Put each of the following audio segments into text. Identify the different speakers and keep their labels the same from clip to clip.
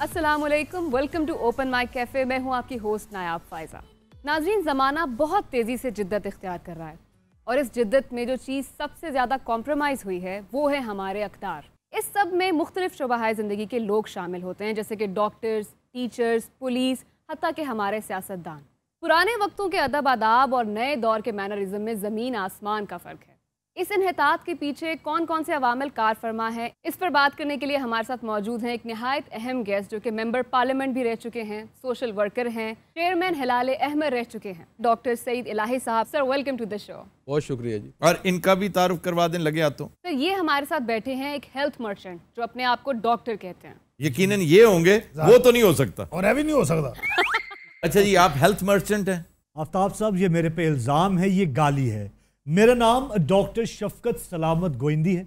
Speaker 1: अस्सलामुअलैकुम, welcome to open mic cafe. मैं हूं आपकी होस्ट नायाब फायजा। नाजरीन, ज़माना बहुत तेज़ी से जिद्दत इख्तियार कर रहा है और इस जिद्दत में जो चीज़ सबसे ज़्यादा कॉम्प्रोमाइज़ हुई है वो है हमारे अक़दार। इस सब में मुख्तलिफ शोबाए ज़िंदगी के लोग शामिल होते हैं, जैसे कि डॉक्टर्स, टीचर्स, पुलिस, हत्ता कि हमारे सियासतदान। पुराने वक्तों के अदब आदाब और नए दौर के मैनरिज्म में ज़मीन आसमान का फ़र्क है। इस इन्हितात के पीछे कौन कौन से अवामिल कार फरमा है, इस पर बात करने के लिए हमारे साथ मौजूद हैं एक नहायत अहम गेस्ट जो कि मेंबर पार्लियामेंट भी रह चुके हैं, सोशल वर्कर हैं, चेयरमैन हिलाल अहमद रह चुके हैं, डॉक्टर सईद इलाही साहब। Sir, welcome to the show.
Speaker 2: बहुत शुक्रिया जी। और इनका भी तारुफ करवा दें लगे हाथों।
Speaker 1: सर, ये हमारे साथ बैठे हैं एक हेल्थ मर्चेंट जो अपने आप को डॉक्टर कहते हैं।
Speaker 2: यकीनन ये होंगे, वो तो नहीं हो सकता
Speaker 3: और अभी नहीं हो सकता।
Speaker 2: अच्छा जी, आप हेल्थ मर्चेंट हैं?
Speaker 3: आफ्ताब साहब, ये मेरे पे इल्जाम है, ये गाली है। मेरा नाम डॉक्टर शफकत सलामत गोइंदी है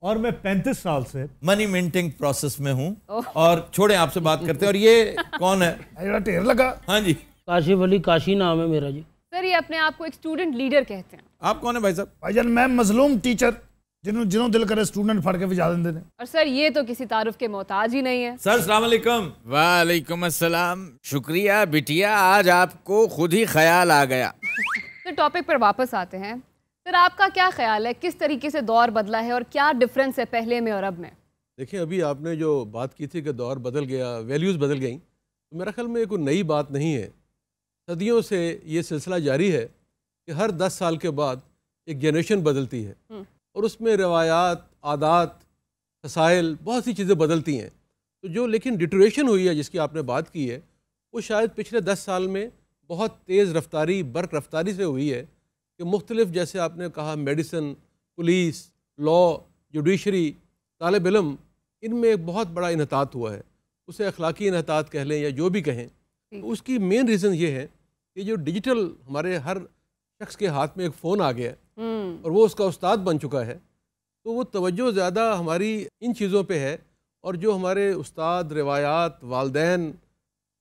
Speaker 3: और मैं 35 साल से
Speaker 2: मनी मिंटिंग प्रोसेस में हूँ। और छोड़े, आपसे बात करते हैं। और ये कौन है?
Speaker 3: ढेर लगा।
Speaker 2: हाँ जी,
Speaker 4: काशिफ अली काशी नाम है मेरा जी।
Speaker 1: सर, ये अपने आप को एक स्टूडेंट लीडर कहते हैं।
Speaker 2: आप कौन है भाई साहब?
Speaker 3: भाईजान, मैं मजलूम टीचर, जिन्हों दिल करे स्टूडेंट फाड़ के विजा देंगे ने।
Speaker 1: और सर, ये तो किसी तारुफ के मोहताज ही नहीं है।
Speaker 2: सर, अस्सलाम वालेकुम।
Speaker 5: वालेकुम अस्सलाम। शुक्रिया बिटिया, आज आपको खुद ही ख्याल आ गया।
Speaker 1: तो टॉपिक पर वापस आते हैं। सर, आपका क्या ख्याल है, किस तरीके से दौर बदला है और क्या डिफरेंस है पहले में और अब में?
Speaker 6: देखिए, अभी आपने जो बात की थी कि दौर बदल गया, वैल्यूज़ बदल गई, तो मेरा ख्याल में कोई नई बात नहीं है। सदियों से ये सिलसिला जारी है कि हर 10 साल के बाद एक जनरेशन बदलती है और उसमें रवायात, आदात, फसाइल, बहुत सी चीज़ें बदलती हैं। तो जो लेकिन डिटोरेशन हुई है जिसकी आपने बात की है, वो शायद पिछले 10 साल में बहुत तेज़ रफ्तारी, बर्क रफ्तारी से हुई है कि मुख्तलिफ, जैसे आपने कहा, मेडिसन, पुलिस, लॉ, जुडिशरी, तालिब इल्म, इनमें एक बहुत बड़ा इन्हतात हुआ है। उसे अखलाकी इन्हतात कह लें या जो भी कहें। तो उसकी मेन रीज़न ये है कि जो डिजिटल हमारे हर शख्स के हाथ में एक फ़ोन आ गया और वो उसका उस्ताद बन चुका है, तो वो तवज्जो ज़्यादा हमारी इन चीज़ों पे है और जो हमारे उस्ताद, रिवायात, वालदैन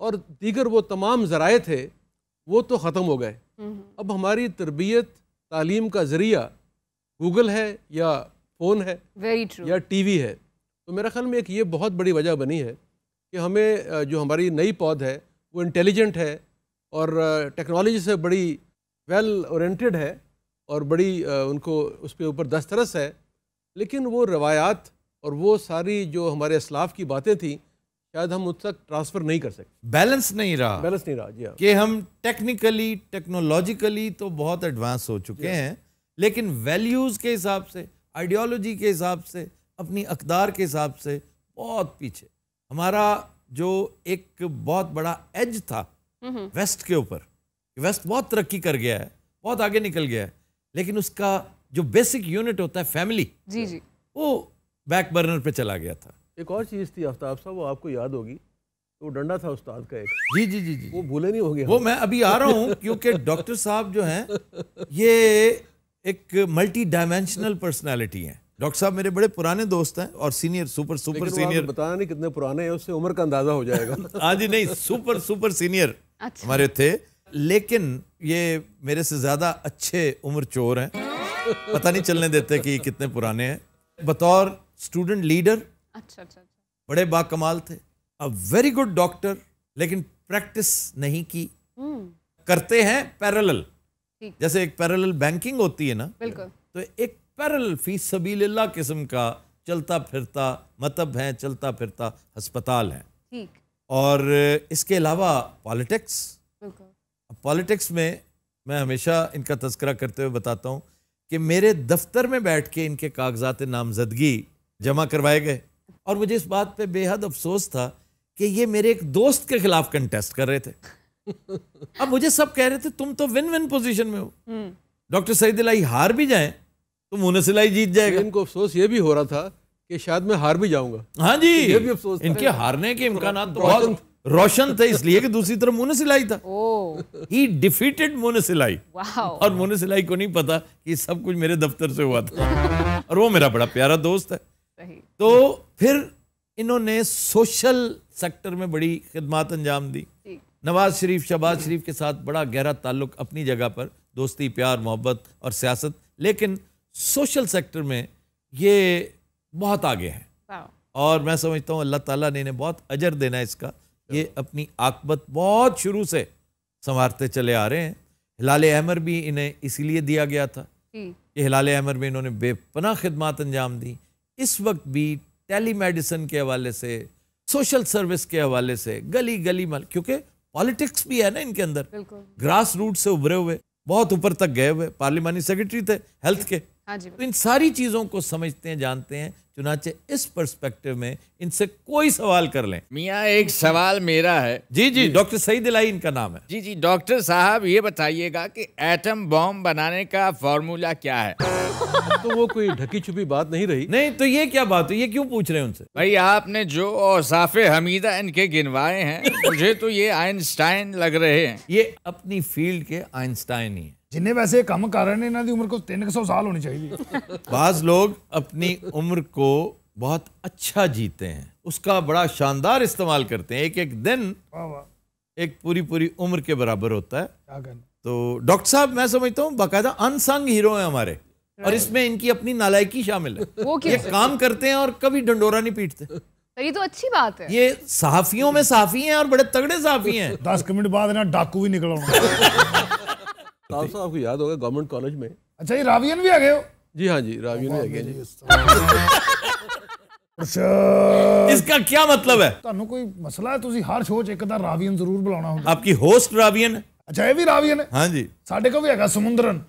Speaker 6: और दीगर वो तमाम ज़राए थे वो तो ख़त्म हो गए। अब हमारी तरबियत, तालीम का ज़रिया गूगल है या फ़ोन है,
Speaker 1: वेरी ट्रू,
Speaker 6: या टीवी है। तो मेरा ख्याल में एक ये बहुत बड़ी वजह बनी है कि हमें जो हमारी नई पौध है वो इंटेलिजेंट है और टेक्नोलॉजी से बड़ी वेल ओरिएंटेड है और बड़ी उनको उस पर ऊपर दस्तरस है, लेकिन वो रवायात और वो सारी जो हमारे असलाफ की बातें थी शायद हम उस तक ट्रांसफ़र नहीं कर सकते।
Speaker 2: बैलेंस नहीं रहा।
Speaker 6: बैलेंस नहीं रहा जी। हाँ,
Speaker 2: कि हम टेक्निकली, टेक्नोलॉजिकली तो बहुत एडवांस हो चुके हैं, लेकिन वैल्यूज़ के हिसाब से, आइडियोलॉजी के हिसाब से, अपनी अक़दार के हिसाब से बहुत पीछे। हमारा जो एक बहुत बड़ा एज था वेस्ट के ऊपर, वेस्ट बहुत तरक्की कर गया है, बहुत आगे निकल गया है, लेकिन उसका जो बेसिक यूनिट होता है फैमिली,
Speaker 1: जी जी,
Speaker 2: वो बैक बर्नर पे चला गया था।
Speaker 6: एक और चीज़ थी आफ्ताब साहब, वो आपको याद होगी, तो वो डंडा था उस्ताद का एक।
Speaker 2: जी जी जी जी,
Speaker 6: वो भूले नहीं होंगे।
Speaker 2: वो मैं अभी आ रहा हूँ क्योंकि डॉक्टर साहब जो हैं ये एक मल्टी डायमेंशनल पर्सनालिटी हैं। डॉक्टर साहब मेरे बड़े पुराने दोस्त हैं और सीनियर, सुपर सीनियर।
Speaker 6: बताना नहीं कितने पुराने हैं, उससे उम्र का अंदाजा हो जाएगा।
Speaker 2: हाँ जी, नहीं, सुपर सीनियर
Speaker 1: अच्छा,
Speaker 2: हमारे थे, लेकिन ये मेरे से ज्यादा अच्छे उम्र चोर हैं। पता नहीं चलने देते कि ये कितने पुराने हैं। बतौर स्टूडेंट लीडर
Speaker 1: अच्छा अच्छा,
Speaker 2: बड़े बाकमाल थे, अ वेरी गुड डॉक्टर, लेकिन प्रैक्टिस नहीं की। करते हैं पैरेलल,
Speaker 1: ठीक।
Speaker 2: जैसे एक पैरेलल बैंकिंग होती है ना,
Speaker 1: बिल्कुल,
Speaker 2: तो एक पैरेलल फी सबीलिल्लाह किस्म का चलता फिरता मतब है, चलता फिरता अस्पताल है।
Speaker 1: ठीक,
Speaker 2: और इसके अलावा पॉलिटिक्स।
Speaker 1: बिल्कुल,
Speaker 2: पॉलिटिक्स में मैं हमेशा इनका तज़किरा करते हुए बताता हूँ कि मेरे दफ्तर में बैठ के इनके कागजात नामजदगी जमा करवाए गए और मुझे इस बात पे बेहद अफसोस था कि ये मेरे एक दोस्त के खिलाफ कंटेस्ट कर रहे थे। अब मुझे सब कह रहे थे तुम तो विन विन पोजीशन में हो, डॉक्टर सईद इलाही हार भी जाएं तो मुनस इलाही जीत जाएगा।
Speaker 6: इनको अफसोस ये भी हो रहा था कि शायद मैं हार भी जाऊंगा।
Speaker 2: हाँ जी,
Speaker 6: ये भी अफसोस था।
Speaker 2: इनके हारने के इम्कानात तो बहुत रोशन थे, इसलिए कि दूसरी तरफ मुनस इलाही था। ही डिफीटेड मुनस इलाही, और मुनस इलाही को नहीं पता कि सब कुछ मेरे दफ्तर से हुआ था और वो मेरा बड़ा प्यारा दोस्त है। तो फिर इन्होंने सोशल सेक्टर में बड़ी खिदमत अंजाम दी। नवाज शरीफ, शहबाज शरीफ के साथ बड़ा गहरा ताल्लुक, अपनी जगह पर दोस्ती, प्यार, मोहब्बत और सियासत, लेकिन सोशल सेक्टर में ये बहुत आगे हैं और मैं समझता हूँ अल्लाह ताला ने इन्हें बहुत अजर देना है इसका। ये अपनी आकबत बहुत शुरू से संवारते चले आ रहे हैं। हिलाल अहमर भी इन्हें इसीलिए दिया गया था कि हिलाल अहमर में इन्होंने बेपनाह खिदमात अंजाम दी। इस वक्त भी टेली मेडिसिन के हवाले से, सोशल सर्विस के हवाले से, गली गली में, क्योंकि पॉलिटिक्स भी है ना इनके अंदर, ग्रास रूट से उभरे हुए, बहुत ऊपर तक गए हुए, पार्लिमानी सेक्रेटरी थे हेल्थ के। तो इन सारी चीज़ों को समझते हैं, जानते हैं। चुनाचे इस पर्सपेक्टिव में इनसे कोई सवाल कर लें।
Speaker 5: मियाँ एक सवाल मेरा है।
Speaker 2: जी जी, डॉक्टर सईद इलाही इनका नाम है।
Speaker 5: जी जी, डॉक्टर साहब ये बताइएगा कि एटम बॉम्ब बनाने का फॉर्मूला क्या है?
Speaker 6: तो वो कोई ढकी छुपी बात नहीं रही।
Speaker 2: नहीं तो ये क्या बात है, ये क्यों पूछ रहे हैं उनसे?
Speaker 5: भाई आपने जो औसाफे हमीदा इनके गिनवाए हैं, मुझे तो ये आइंस्टाइन लग रहे हैं।
Speaker 2: ये अपनी फील्ड के आइंस्टाइन ही है।
Speaker 7: जिन्हें वैसे कम कर रहे हैं, इन्हों की उम्र को 300 साल होनी चाहिए।
Speaker 2: बाज लोग अपनी उम्र को बहुत अच्छा जीते हैं, उसका बड़ा शानदार इस्तेमाल करते हैं। एक एक दिन एक पूरी पूरी उम्र के बराबर होता है। तो डॉक्टर साहब मैं समझता हूँ बाकायदा अनसंग हीरो हैं हमारे, और इसमें इनकी अपनी नालायकी शामिल है।
Speaker 1: वो
Speaker 2: ये काम करते हैं और कभी डंडोरा नहीं पीटते।
Speaker 1: तो ये तो अच्छी बात है।
Speaker 2: ये सहाफियों में सहाफी हैं और बड़े तगड़े सहाफी हैं।
Speaker 7: 10 मिनट बाद ना डाकू भी निकल।
Speaker 6: साहब आपको याद होगा गवर्नमेंट कॉलेज में।
Speaker 7: अच्छा, ये रावियन भी आ गए हो?
Speaker 6: जी हाँ जी, रावियन में आ गए जी।
Speaker 2: इसका क्या मतलब है?
Speaker 7: ਤੁਹਾਨੂੰ कोई मसला है? ਤੁਸੀਂ हर शो 'ਚ ਇੱਕ ਤਾਂ ਰਾਵੀਅਨ ਜ਼ਰੂਰ ਬੁਲਾਉਣਾ ਹੁੰਦਾ।
Speaker 2: आपकी होस्ट रावियन है?
Speaker 7: अच्छा, ये भी रावियन है?
Speaker 2: हाँ जी,
Speaker 7: ਸਾਡੇ ਕੋਲ भी हैगा समुंदरन।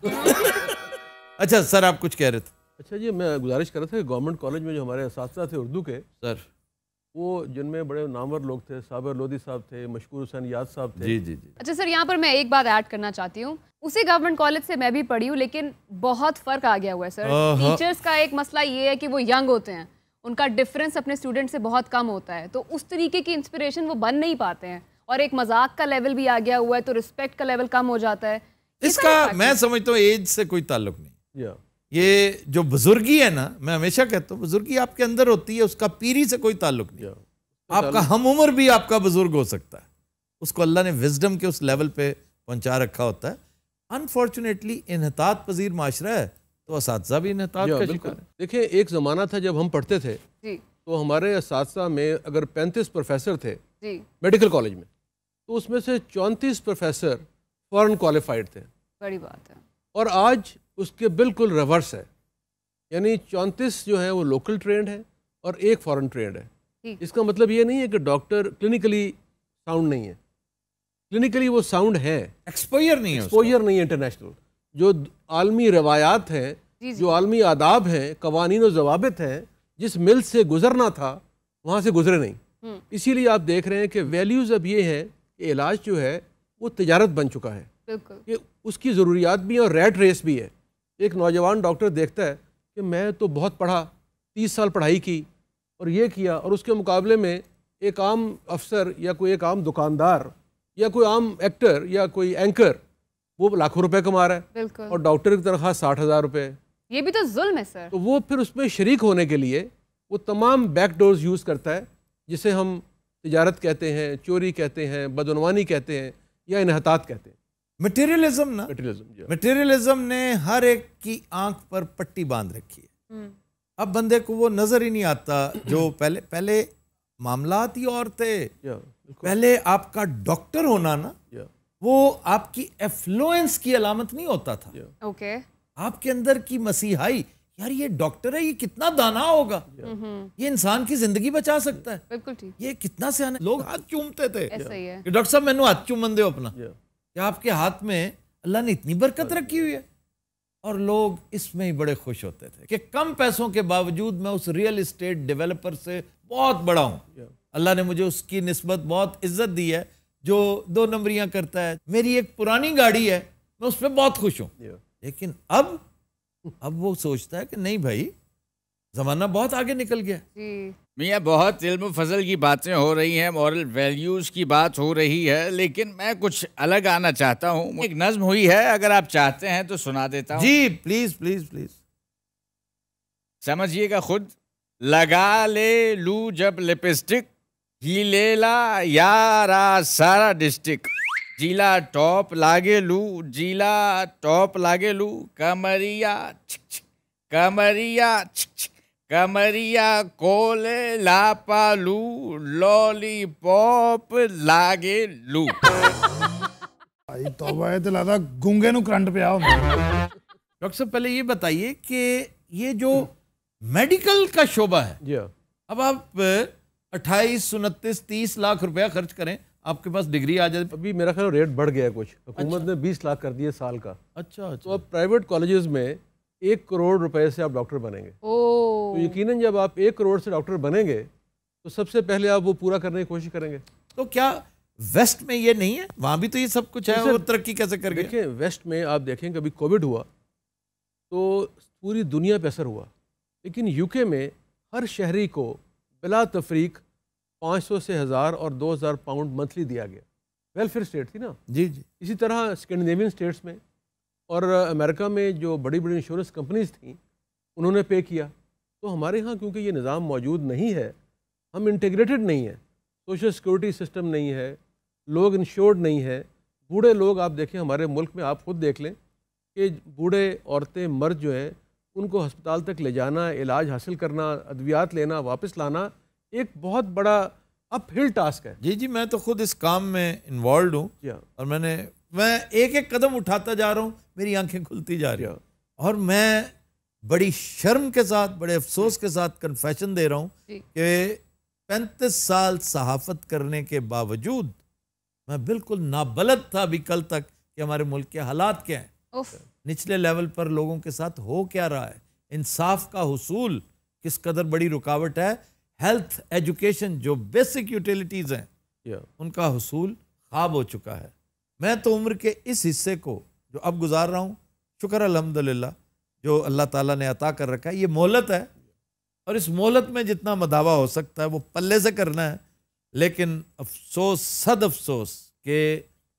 Speaker 2: अच्छा सर आप कुछ कह रहे थे?
Speaker 6: अच्छा जी, मैं गुजारिश कर रहा था कि गवर्नमेंट कॉलेज में जो हमारे असातिज़ा थे उर्दू के
Speaker 2: सर,
Speaker 6: वो जिनमें बड़े नामवर लोग थे, साबिर लोधी साहब थे, मशकूर हुसैन याद साहब थे।
Speaker 2: जी जी जी।
Speaker 1: अच्छा सर, यहाँ पर मैं एक बात ऐड करना चाहती हूँ। उसी गवर्नमेंट कॉलेज से मैं भी पढ़ी हूँ, लेकिन बहुत फ़र्क आ गया हुआ है सर। टीचर्स का एक मसला ये है कि वो यंग होते हैं, उनका डिफरेंस अपने स्टूडेंट से बहुत कम होता है, तो उस तरीके की इंस्पिरेशन वो बन नहीं पाते हैं। और एक मजाक का लेवल भी आ गया हुआ है, तो रिस्पेक्ट का लेवल कम हो जाता है।
Speaker 2: इसका मैं समझता हूँ एज से कोई ताल्लुक नहीं। ये जो बुजुर्गी है ना, मैं हमेशा कहता हूँ बुजुर्गी आपके अंदर होती है, उसका पीरी से कोई ताल्लुक नहीं। आपका हम उम्र भी आपका बुजुर्ग हो सकता है, उसको अल्लाह ने विजडम के उस लेवल पे पहुंचा रखा होता है। अनफॉर्चुनेटली इन्हतात पजीर माशरा है, तो असातिज़ा भी इन्हतात का शिकार है।
Speaker 6: देखिए, एक ज़माना था जब हम पढ़ते थे तो हमारे असातिज़ा में अगर 35 प्रोफेसर थे मेडिकल कॉलेज में, तो उसमें से 34 प्रोफेसर फॉरेन क्वालिफाइड थे।
Speaker 1: बड़ी बात है।
Speaker 6: और आज उसके बिल्कुल रिवर्स है, यानी 34 जो है वो लोकल ट्रेंड है और एक फॉरेन ट्रेंड है। इसका मतलब ये नहीं है कि डॉक्टर क्लिनिकली साउंड नहीं है, क्लिनिकली वो साउंड है,
Speaker 2: एक्सपोजर नहीं है,
Speaker 6: एक्सपोजर नहीं है। इंटरनेशनल जो आलमी रवायात हैं, जो आलमी आदाब हैं, कवानीन और जवाबित हैं, जिस मिल से गुजरना था वहाँ से गुजरे नहीं। इसीलिए आप देख रहे हैं कि वैल्यूज़ अब ये है कि इलाज जो है वो तिजारत बन चुका है, कि उसकी ज़रूरियात भी है और रैट रेस भी है। एक नौजवान डॉक्टर देखता है कि मैं तो बहुत पढ़ा, 30 साल पढ़ाई की और ये किया, और उसके मुकाबले में एक आम अफसर या कोई एक आम दुकानदार या कोई आम एक्टर या कोई एंकर वो लाखों रुपए कमा रहा है, और डॉक्टर की तनख्वाह 60,000 रुपये।
Speaker 1: ये भी तो जुल्म है सर।
Speaker 6: तो वो फिर उसमें शरीक होने के लिए वो तमाम बैकडोर्स यूज़ करता है, जिसे हम तिजारत कहते हैं, चोरी कहते हैं, बदनवानी कहते हैं या इन्हतात कहते हैं।
Speaker 2: मटेरियलिज्म ना, मटेरियलिज्म ने हर एक की आंख पर पट्टी बांध रखी है। अब बंदे को वो नजर ही नहीं आता जो पहले मामलात ही और थे। पहले आपका डॉक्टर होना ना, वो आपकी एफ्लुएंस की अलामत नहीं होता था।
Speaker 1: ओके,
Speaker 2: आपके अंदर की मसीहाई, यार ये डॉक्टर है, ये कितना दाना होगा, ये इंसान की जिंदगी बचा सकता है,
Speaker 1: बिल्कुल ठीक,
Speaker 2: ये कितना सियाना। लोग हाथ चूमते थे
Speaker 1: ऐसा ही है
Speaker 2: कि डॉक्टर साहब मैंने हाथ चूमन दो अपना, कि आपके हाथ में अल्लाह ने इतनी बरकत रखी हुई है। और लोग इसमें ही बड़े खुश होते थे कि कम पैसों के बावजूद मैं उस रियल एस्टेट डेवलपर से बहुत बड़ा हूं, अल्लाह ने मुझे उसकी निस्बत बहुत इज्जत दी है जो 2 नंबरियां करता है। मेरी एक पुरानी गाड़ी है, मैं उस पर बहुत खुश हूं। लेकिन अब वो सोचता है कि नहीं भाई, जमाना बहुत आगे निकल गया।
Speaker 5: मियाँ बहुत इल्म फजल की बातें हो रही हैं, मॉरल वैल्यूज़ की बात हो रही है, लेकिन मैं कुछ अलग आना चाहता हूँ। एक नज्म हुई है, अगर आप चाहते हैं तो सुना देता हूँ।
Speaker 2: जी प्लीज प्लीज प्लीज,
Speaker 5: समझिएगा खुद। लगा ले लू जब लिपस्टिक, ही लेला यारा सारा डिस्ट्रिक्ट, जिला टॉप लागे लू, जिला टॉप लागे लू, कमरिया छिक छिक, कमरिया छिक छिक, कमरिया कोले लापालू लॉलीपॉप लागे लू।
Speaker 7: भाई तौबा है, तो लगता गूंगे नु करंट पिया होंदा।
Speaker 2: डॉक्टर साहब पहले ये बताइए कि ये जो मेडिकल का शोबा है,
Speaker 6: जी हाँ,
Speaker 2: अब आप 28, 29, 30 लाख रुपया खर्च करें, आपके पास डिग्री आ जाए।
Speaker 6: अभी मेरा ख्याल रेट बढ़ गया है कुछ, हुकूमत ने 20 लाख कर दिए साल का।
Speaker 2: अच्छा
Speaker 6: तो अब प्राइवेट कॉलेजेस में 1 करोड़ रुपए से आप डॉक्टर बनेंगे। तो यकीनन जब आप 1 करोड़ से डॉक्टर बनेंगे तो सबसे पहले आप वो पूरा करने की कोशिश करेंगे।
Speaker 2: तो क्या वेस्ट में ये नहीं है? वहां भी तो ये सब कुछ है, वो तरक्की कैसे कर गए?
Speaker 6: देखिए वेस्ट में आप देखें, कभी कोविड हुआ तो पूरी दुनिया पे असर हुआ, लेकिन यूके में हर शहरी को बिला तफरीक 500 से 1000 और 2000 पाउंड मंथली दिया गया। वेलफेयर स्टेट थी ना।
Speaker 2: जी जी।
Speaker 6: इसी तरह स्कैंडिनेवियन स्टेट्स में और अमेरिका में जो बड़ी बड़ी इंश्योरेंस कंपनीज थी उन्होंने पे किया। तो हमारे यहाँ क्योंकि ये निज़ाम मौजूद नहीं है, हम इंटीग्रेटेड नहीं है, सोशल सिक्योरिटी सिस्टम नहीं है, लोग इंश्योर्ड नहीं है। बूढ़े लोग आप देखें हमारे मुल्क में, आप खुद देख लें कि बूढ़े औरतें मर्द जो हैं उनको अस्पताल तक ले जाना, इलाज हासिल करना, अद्वियात लेना, वापस लाना एक बहुत बड़ा अपहिल टास्क है।
Speaker 2: जी जी, मैं तो खुद इस काम में इन्वॉल्व हूँ और मैं एक एक कदम उठाता जा रहा हूँ, मेरी आंखें खुलती जा रही हैं और मैं बड़ी शर्म के साथ, बड़े अफसोस के साथ कन्फेशन दे रहा हूँ कि 35 साल सहाफ़त करने के बावजूद मैं बिल्कुल नाबलद था अभी कल तक कि हमारे मुल्क के हालात क्या हैं, निचले लेवल पर लोगों के साथ हो क्या रहा है, इंसाफ का हुसूल किस कदर बड़ी रुकावट है, हेल्थ एजुकेशन जो बेसिक यूटिलिटीज़ हैं उनका हुसूल ख्वाब हो चुका है। मैं तो उम्र के इस हिस्से को जो अब गुजार रहा हूँ, शुक्र अल्हम्दुलिल्लाह जो अल्लाह ताला ने अता कर रखा है, ये मोहलत है और इस मोहलत में जितना मदावा हो सकता है वो पल्ले से करना है। लेकिन अफसोस, सद अफसोस के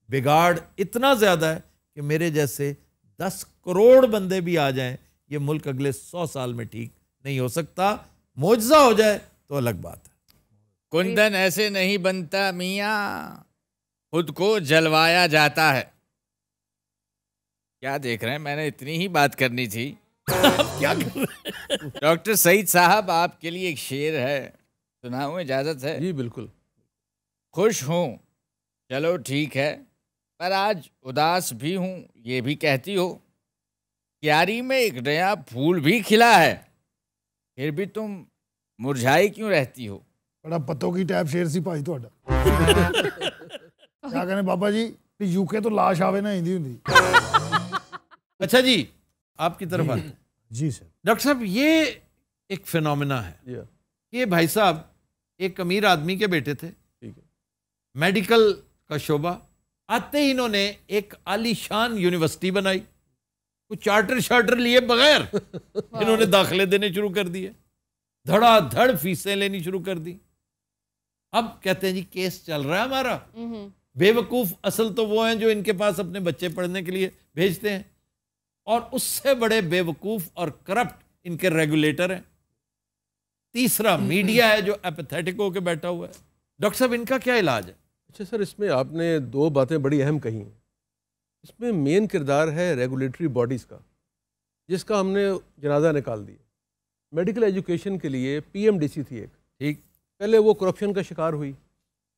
Speaker 2: बिगाड़ इतना ज़्यादा है कि मेरे जैसे 10 करोड़ बंदे भी आ जाएं, ये मुल्क अगले 100 साल में ठीक नहीं हो सकता। मौजज़ा हो जाए तो अलग बात है।
Speaker 5: कुंदन ऐसे नहीं बनता मियाँ, खुद को जलवाया जाता है। क्या देख रहे हैं, मैंने इतनी ही बात करनी थी।
Speaker 2: क्या कर रहे हैं?
Speaker 5: डॉक्टर सईद साहब, आपके लिए एक शेर है, सुनाऊं? इजाजत है?
Speaker 6: जी बिल्कुल।
Speaker 5: खुश हूँ चलो ठीक है, पर आज उदास भी हूँ, ये भी कहती हो। क्यारी में एक नया फूल भी खिला है, फिर भी तुम मुरझाई क्यों रहती हो।
Speaker 7: बड़ा पत्तों की टैप शेर सी भाई ਤੁਹਾਡਾ। क्या कहने बाबा जी, यूके तो लाश आवे ना हिंदी हुंदी।
Speaker 2: अच्छा जी, आपकी तरफ आते हैं।
Speaker 3: जी सर।
Speaker 2: डॉक्टर साहब, ये एक फिनोमिना है। ये भाई साहब एक अमीर आदमी के बेटे थे,
Speaker 6: ठीक है,
Speaker 2: मेडिकल का शोबा, आते ही इन्होंने एक आलीशान यूनिवर्सिटी बनाई, कुछ चार्टर शार्टर लिए बगैर इन्होंने दाखिले देने शुरू कर दिए, धड़ाधड़ फीसें लेनी शुरू कर दी। अब कहते हैं जी केस चल रहा है हमारा। बेवकूफ असल तो वो हैं जो इनके पास अपने बच्चे पढ़ने के लिए भेजते हैं, और उससे बड़े बेवकूफ और करप्ट इनके रेगुलेटर हैं। तीसरा मीडिया है जो एपैथेटिक होकर बैठा हुआ है। डॉक्टर साहब, इनका क्या इलाज है?
Speaker 6: अच्छा सर, इसमें आपने 2 बातें बड़ी अहम कही हैं। इसमें मेन किरदार है रेगुलेटरी बॉडीज़ का, जिसका हमने जनाजा निकाल दिया। मेडिकल एजुकेशन के लिए PMDC थी एक,
Speaker 2: ठीक,
Speaker 6: पहले वो करप्शन का शिकार हुई,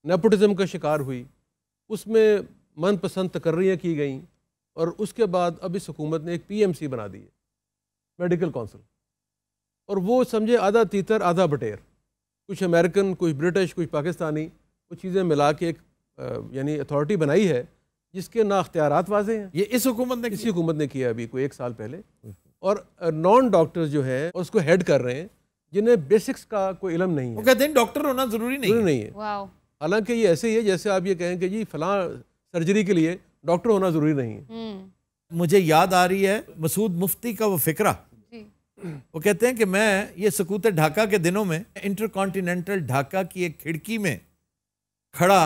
Speaker 6: नेपोटिज्म का शिकार हुई, उसमें मनपसंद तकर्रियाँ की गई, और उसके बाद अब इस हुकूमत ने एक PMC बना दी है, मेडिकल काउंसिल। और वो समझे आधा तीतर आधा बटेर, कुछ अमेरिकन, कुछ ब्रिटिश, कुछ पाकिस्तानी, कुछ चीज़ें मिला के एक यानी अथॉरिटी बनाई है जिसके ना अख्तियारात वाजे हैं।
Speaker 2: ये इस हुकूमत ने
Speaker 6: इसी हुकूमत ने किया अभी कोई 1 साल पहले। और नॉन डॉक्टर्स जो हैं उसको हेड कर रहे हैं, जिन्हें बेसिक्स का कोई इल्म नहीं है।
Speaker 2: वो कहते हैं डॉक्टर होना जरूरी नहीं
Speaker 6: है। हालांकि ये ऐसे ही है जैसे आप ये कहें कि जी फलां सर्जरी के लिए डॉक्टर होना जरूरी नहीं है।
Speaker 2: मुझे याद आ रही है मसूद मुफ्ती का वो फिक्रा। वो कहते हैं कि मैं ये सकूत ढाका के दिनों में इंटरकॉन्टिनेंटल ढाका की एक खिड़की में खड़ा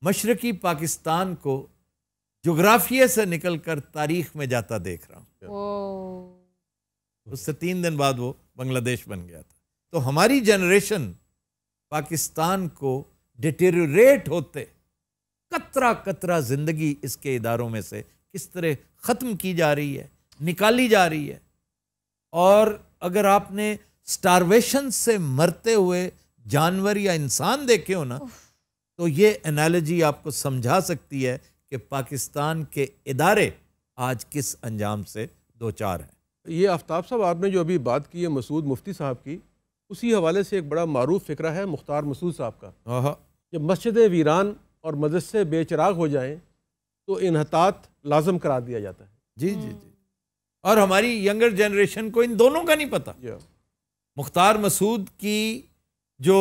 Speaker 2: मशरकी पाकिस्तान को जोग्राफिया से निकलकर तारीख में जाता देख रहा हूँ। उससे 3 दिन बाद वो बांग्लादेश बन गया था। तो हमारी जनरेशन पाकिस्तान को डिटेरियोरेट होते कतरा कतरा जिंदगी इसके इदारों में से किस तरह ख़त्म की जा रही है, निकाली जा रही है। और अगर आपने स्टारवेशन से मरते हुए जानवर या इंसान देखे हो ना, तो ये एनालॉजी आपको समझा सकती है कि पाकिस्तान के इदारे आज किस अंजाम से दो चार हैं।
Speaker 6: ये आफ्ताब साहब आपने जो अभी बात की है मसूद मुफ्ती साहब की, उसी हवाले से एक बड़ा मारूफ फ़िक्रा है मुख्तार मसूद साहब का। जब मस्जिद वीरान और मदरसे बेचराग हो जाएं तो इन्हतात लाजम करार दिया जाता है।
Speaker 2: जी जी जी। और हमारी यंगर जनरेशन को इन दोनों का नहीं पता। मुख्तार मसूद की जो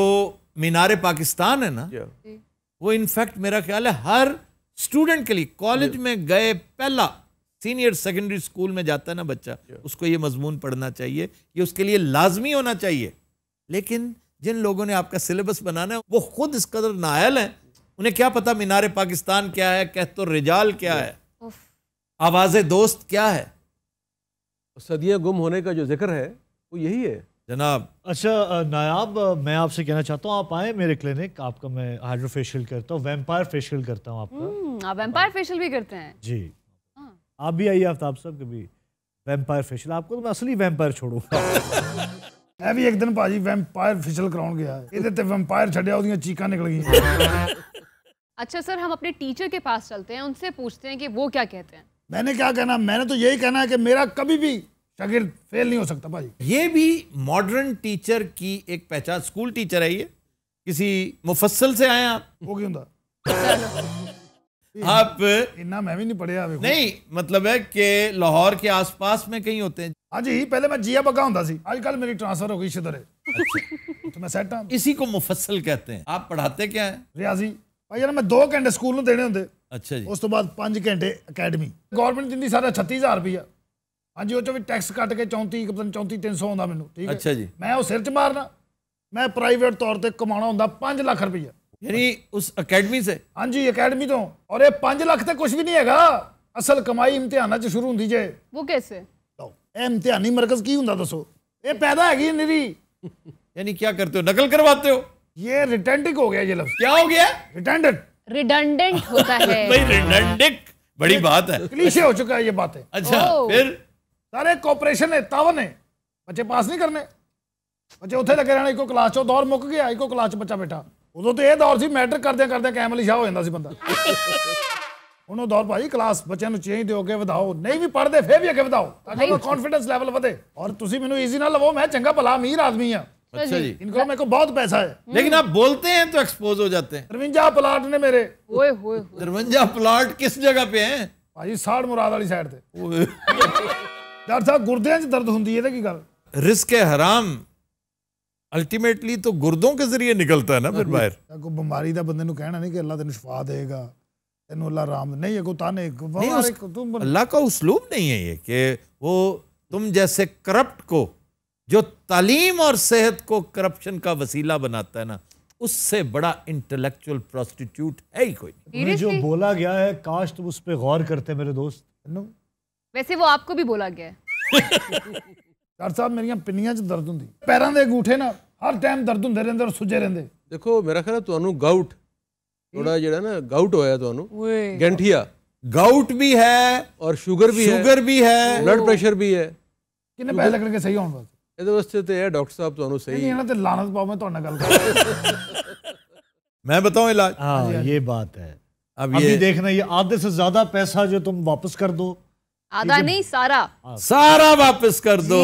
Speaker 2: मीनार पाकिस्तान है ना, वो इनफैक्ट मेरा ख्याल है हर स्टूडेंट के लिए, कॉलेज में गए पहला सीनियर सेकेंडरी स्कूल में जाता है ना बच्चा, उसको ये मजमून पढ़ना चाहिए, ये उसके लिए लाजमी होना चाहिए। लेकिन जिन लोगों ने आपका सिलेबस बनाना है वो खुद इस कदर नाअहल हैं, उन्हें क्या पता मीनार पाकिस्तान क्या है, कहतो रिजाल क्या है, आवाज़े दोस्त क्या है।
Speaker 6: सदियां गुम होने का जो जिक्र है वो यही है
Speaker 2: जनाब।
Speaker 3: अच्छा नायाब, मैं आपसे कहना चाहता हूँ आप आए मेरे क्लिनिक, आपका मैं हाइड्रो फेशियल करता हूँ, वैम्पायर फेशियल करता हूँ आपका।
Speaker 1: आप वैम्पायर फेशियल भी करते हैं?
Speaker 3: जी। आप भी आइए आफ्ताब साहब कभी वैम्पायर फेशियल, आपको तो मैं असली वैम्पायर छोड़ूंगा।
Speaker 7: मैं भी एक दिन भाजी वैम्पायर फेशियल कराउन गया, ਇਹਦੇ ਤੇ ਵੈਂਪਾਇਰ ਛੱਡਿਆ, ਉਹਦੀਆਂ ਚੀਕਾਂ ਨਿਕਲ ਗਈਆਂ।
Speaker 1: अच्छा सर, हम अपने टीचर के पास चलते हैं, उनसे पूछते हैं कि वो क्या कहते हैं।
Speaker 7: मैंने क्या कहना, मैंने तो यही कहना है कि मेरा कभी भी शागिर्द फेल नहीं हो सकता भाई।
Speaker 2: ये भी मॉडर्न टीचर की एक पहचान, स्कूल टीचर है ये, किसी मुफस्सल से आए आप?
Speaker 7: वो क्यों था?
Speaker 2: आप
Speaker 7: इतना मैं भी नहीं पढ़िया।
Speaker 2: नहीं, मतलब है कि लाहौर के आसपास में कहीं होते हैं।
Speaker 7: हाँ जी, पहले मैं जिया बग्गा होता सी, आजकल मेरी ट्रांसफर हो गई शिदरे। तो मैं सेट हाँ।
Speaker 2: इसी को मुफस्सल कहते हैं। आप पढ़ाते क्या है?
Speaker 7: रियाजी भाई यार, मैं 2 घंटे स्कूल में देने होंगे।
Speaker 2: अच्छा जी।
Speaker 7: उस तो बाद 5 घंटे अकैडमी। गवर्नमेंट दिंदी सारा 36,000 रुपया। हाँ जी, वो टैक्स कट के 34,300 आंदा मैनू, ठीक है।
Speaker 2: अच्छा जी।
Speaker 7: मैं वो सिर च मारना, मैं प्राइवेट तौर पर कमाना होंदा 5 लाख रुपया।
Speaker 2: यानी उस अकेडमी से?
Speaker 7: हाँ जी, अकेडमी तो। और ये 5 लाख तो कुछ भी नहीं है, असल कमाई इम्तिहाना च शुरू होंदी जे।
Speaker 1: वो कैसे?
Speaker 7: इम्तिहानी मरकज की होंदा दसो, ये पैदा हैगी निरी।
Speaker 2: यानी क्या करते हो, नकल करवाते हो?
Speaker 7: ये रिटेंटिक हो गया ये लफ्ज।
Speaker 2: क्या हो गया?
Speaker 7: रिटेंडेंट।
Speaker 1: रिडंडेंट होता है
Speaker 2: भाई, रिडंडेंट बड़ी बात है,
Speaker 7: क्लीशे हो चुका है ये बातें।
Speaker 2: अच्छा, फिर
Speaker 7: सारे कॉपरेशन है, तावन है, बच्चे पास नहीं करने, बच्चे उत्थे लगे रहना। इको क्लास चो दौर मुक गया, इको क्लास च बच्चा बैठा। उदों तो यह दौर सी मैट्रिक करदे करदे कैम अली शाह हो जाता सी बंदा। उन्होंने दौर भाई क्लास बच्चों को चेंज दो, अगे वधाओ, नहीं भी पढ़ते फिर भी अगे वधाओ ताकि कॉन्फिडेंस लेवल ਵਧੇ। और तुसी मैनू ईजी ना लवो, मैं चंगा भला अमीर आदमी हाँ।
Speaker 2: अच्छा जी।
Speaker 7: इनको मेरे को बहुत पैसा है,
Speaker 2: लेकिन आप बोलते हैं तो एक्सपोज हो जाते हैं।
Speaker 7: 53 प्लाट ने मेरे।
Speaker 1: ओए होए
Speaker 2: 53 प्लाट किस जगह पे हैं?
Speaker 7: भाई 60 मुराद वाली साइड पे। डॉक्टर साहब गुर्दे च दर्द होंदी है की गल?
Speaker 2: रिस्क हराम अल्टीमेटली तो गुर्दों के जरिए निकलता है ना फिर बाहर।
Speaker 7: कोई बीमारी का बंदे कहना नहीं कि अल्लाह तेन शिफा देगा, तेन अल्लाह राम नहीं है, को ताने
Speaker 2: अल्लाह का उसलूब नहीं है ये कि वो तुम जैसे करप्ट को, जो तालीम और सेहत को करप्शन का वसीला बनाता है ना, उससे बड़ा इंटेलेक्चुअल प्रोस्टिट्यूट है ही कोई नहीं।
Speaker 3: जो बोला गया है काश तुम उस पर गौर करते मेरे दोस्त।
Speaker 1: वैसे वो आपको भी बोला गया है।
Speaker 7: डॉक्टर साहब मेरियां पिन्नियां च दर्द हुंदी, पैरां दे अंगूठे ना हर टाइम दर्द हुंदे रहिंदे और सुजे रहिंदे।
Speaker 6: देखो मेरा ख्याल है तुहानू गाउट थोड़ा जेड़ा ना गाउट होया तुहानू, गैंठिया
Speaker 2: गाउट भी है और
Speaker 6: शुगर भी है, ब्लड प्रेशर भी है।
Speaker 7: किन्ने पैसे लगणगे सही होण वास्ते?
Speaker 6: ਇਹਦੇ ਵਾਸਤੇ ਤੇ ਇਹ ਡਾਕਟਰ ਸਾਹਿਬ ਤੁਹਾਨੂੰ ਸਹੀ
Speaker 7: नहीं, इन्हां ते लानत पाओ। मैं तुहाडे नाल गल कर,
Speaker 2: मैं बताऊं इलाज?
Speaker 3: हाँ ये बात है।
Speaker 2: अब
Speaker 3: अभी
Speaker 2: ये
Speaker 3: देखना, ये आधे से ज्यादा पैसा जो तुम वापस कर दो,
Speaker 1: आधा नहीं सारा,
Speaker 2: सारा वापस कर दो।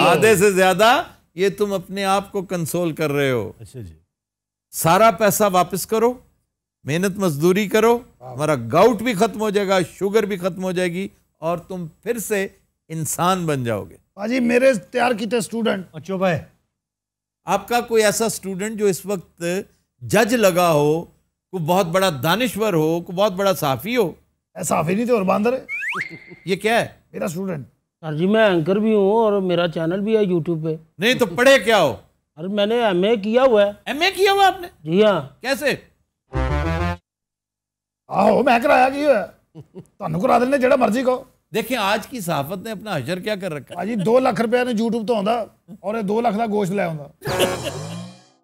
Speaker 2: आधे से ज्यादा ये तुम अपने आप को कंसोल कर रहे हो।
Speaker 3: अच्छा जी,
Speaker 2: सारा पैसा वापस करो, मेहनत मजदूरी करो, हमारा गाउट भी खत्म हो जाएगा, शुगर भी खत्म हो जाएगी और तुम फिर से इंसान बन जाओगे।
Speaker 7: भाजी मेरे तैयार किए स्टूडेंट।
Speaker 3: अच्छा भाई,
Speaker 2: आपका कोई ऐसा स्टूडेंट जो इस वक्त जज लगा हो, कोई बहुत बड़ा दानिश्वर हो, कोई बहुत बड़ा साफी हो?
Speaker 7: ऐसा ही नहीं थे और बांदर है।
Speaker 2: ये क्या है?
Speaker 7: मेरा स्टूडेंट।
Speaker 4: सर जी मैं एंकर भी हूँ और मेरा चैनल भी है यूट्यूब पे।
Speaker 2: नहीं तो पढ़े क्या हो?
Speaker 4: अरे मैंने एमए किया हुआ है।
Speaker 2: एमए किया हुआ आपने?
Speaker 4: जी हाँ।
Speaker 2: कैसे?
Speaker 7: आहो मैं कराया की है, ਤੁਹਾਨੂੰ करा देने जेड़ा मर्जी को।
Speaker 2: देखिए आज की सहाफत ने अपना हशर क्या कर रखा है।
Speaker 7: भाजी 2 लाख रुपया ने यूट्यूब तो आंदा और ये 2 लाख का गोश्त ले आंदा।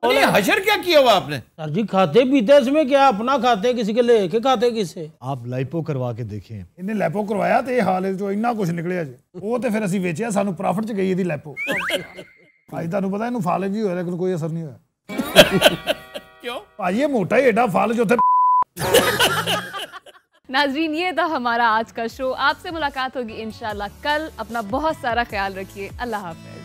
Speaker 2: नहीं, हशर क्या किया हुआ आपने?
Speaker 4: सर जी खाते पीते इसमें क्या, अपना खाते किसी के लेके खाते किसे।
Speaker 3: आप लाइपो करवा के देखें।
Speaker 7: इन्हें लैपो करवाया तो ये हाल जो इन्ना कुछ निकलिया जी, वो तो फिर असं वेचिया, सानू प्रॉफिट च गई ਇਹਦੀ लैपो। भाई ਤੁਹਾਨੂੰ ਪਤਾ ਇਹਨੂੰ ਫਲ ਵੀ ਹੋਇਆ ਲੇਕਿਨ ਕੋਈ ਅਸਰ ਨਹੀਂ ਹੋਇਆ
Speaker 2: क्यों?
Speaker 7: ਭਾਈ ਇਹ ਮੋਟਾ ਹੀ ਏਡਾ ਫਲ ਜੋ ਉੱਥੇ
Speaker 1: नाजरीन, ये था हमारा आज का शो। आपसे मुलाकात होगी इंशाल्लाह कल। अपना बहुत सारा ख्याल रखिए। अल्लाह हाफ़िज़।